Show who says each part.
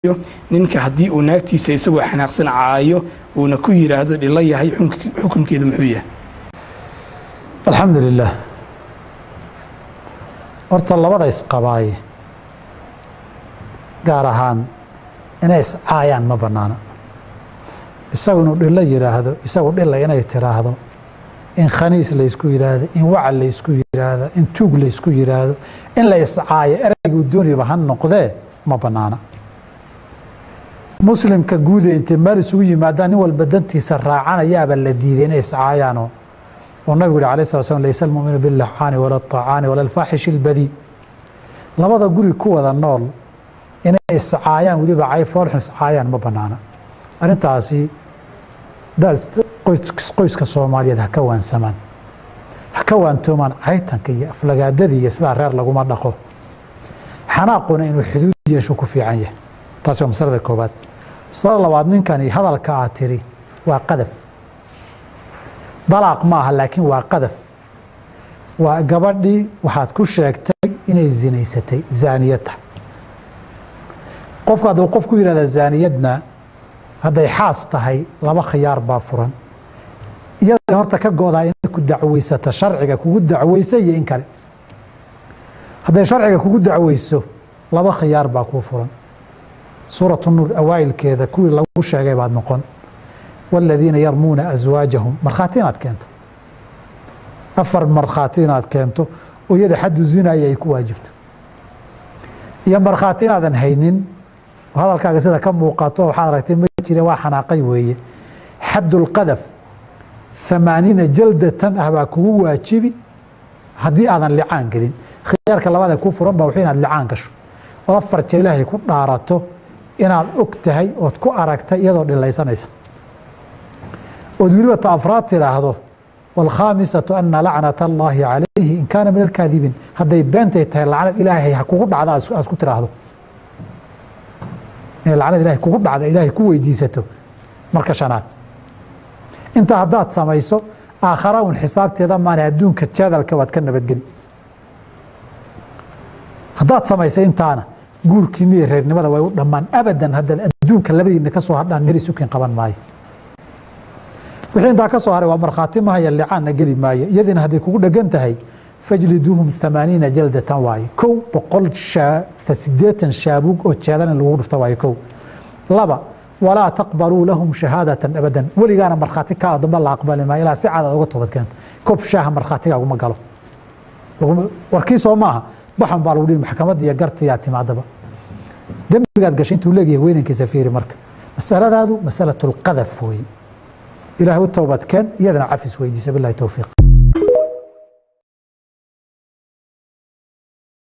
Speaker 1: ninka haddii uu naagtiisa isagoo xanaaqsan caayo uuna ku yiraahdo dhilla yahay xukunkeedu muxuu yahay?
Speaker 2: alxamdulilah horta labada isqabaay gaar ahaan inay iscaayaan ma banaana. isagu inuu dhilla yiraahdo, isagu dhilla inay tiraahdo, in khaniis la isku yiraahdo, in wacal la isku yiraahdo, in tuug la isku yiraahdo, in la iscaayo eraygu dooniba ha noqdee ma banaana. muslimka guud inta meel isugu yimaadaan nin walba dantiisa raacanayaaba la diiday inay iscaayaano oo nabigu alayhi salaam laysa almu'minu bil-lahaani wala at-ta'aani wala al-faahish al-badi. labada guri ku wada nool inay iscaayaan waliba ay foolxun iscaayaan ma banaana. arintaasi qoyska Soomaaliyeed ha ka waansamaan, ha ka waantoomaan caytanka iyo aflagaadada iyo sida reer laguma dhaqo. xanaaquna inuu xuduud yeesho ku fiican yahay. taasi waa masalada koobaad. masalada labaad, ninkani hadalka aad tiri waa qadaf. dalaaq maaha laakiin waa qadaf. waa gabadhii waxaad ku sheegtay inay zinaysatay, zaaniyata. qofka hadduu qof ku yidhahda zaaniyadna hadday xaas tahay laba khiyaar baa furan. iyada horta ka go'daa inay ku dacwaysato sharciga kugu dacwaysa iyo in kale. hadday sharciga kugu dacwayso laba khiyaar baa kuu furan. سورة النور أوائل كذا كل لو شيء بعد نقول والذين يرمون أزواجهم مرخاتينات كنتو أفر مرخاتينات كنتو ويد حد الزنا يكون واجبت يا مرخاتينات هينين وهذا الكاغس هذا كم وقاطه وحارتين ميتي وحناقي وهي حد القذف 80 جلدة أهباكو واجبي هدي أذن لعان قرين خيارك الله هذا كفر ربه وحين اللعان كشو وفرت إلهي يكون نارته inaad og tahay ood ku aragtay iyadoo dhilaysanaysa ood weliba taafraad tiraahdo walkhaamisatu anna lacnata allaahi calayhi in kaana min alkaadibiin hadday beentay tahay lacnad ilaahay ha kugu dhacda aad ku tiraahdo inay lacnad ilaahay kugu dhacda ilaahay ku weydiisato. marka shanaad inta haddaad samayso aakhara un xisaabteeda maana adduunka jadalka waad ka nabadgeli. haddaad samaysay intaana guurkiina iyo reernimada way u dhammaan abadan. hadda adduunka labadiina ka soo hadhaan meel suuqin qaban maayo. wixii intaa ka soo haray waa markhaati ma haya licaanna geli maayo. iyadina hadday kugu dhagan tahay fajliduhum 80 jaldatan waaye. 180 shaabuug oo jeedan lagu dhufta waaye. 2 walaa taqbaluu lahum shahaadatan abadan. weligaana markhaati ka adamba la aqbali maayo ilaa si caad uga toobad keento. koob shaaha markhaatigaagu ma galo. warkiisoo maaha baxan baa lagu dhihi maxkamadda iyo gartiyaa timaadaba. dembigaad gashay intuu leeyahay weynankiisa fiiri. marka masaladaadu masalatul qadaf weeye. ilaahay u toobad keen iyadana cafis weydiisa. billahi tawfiiq.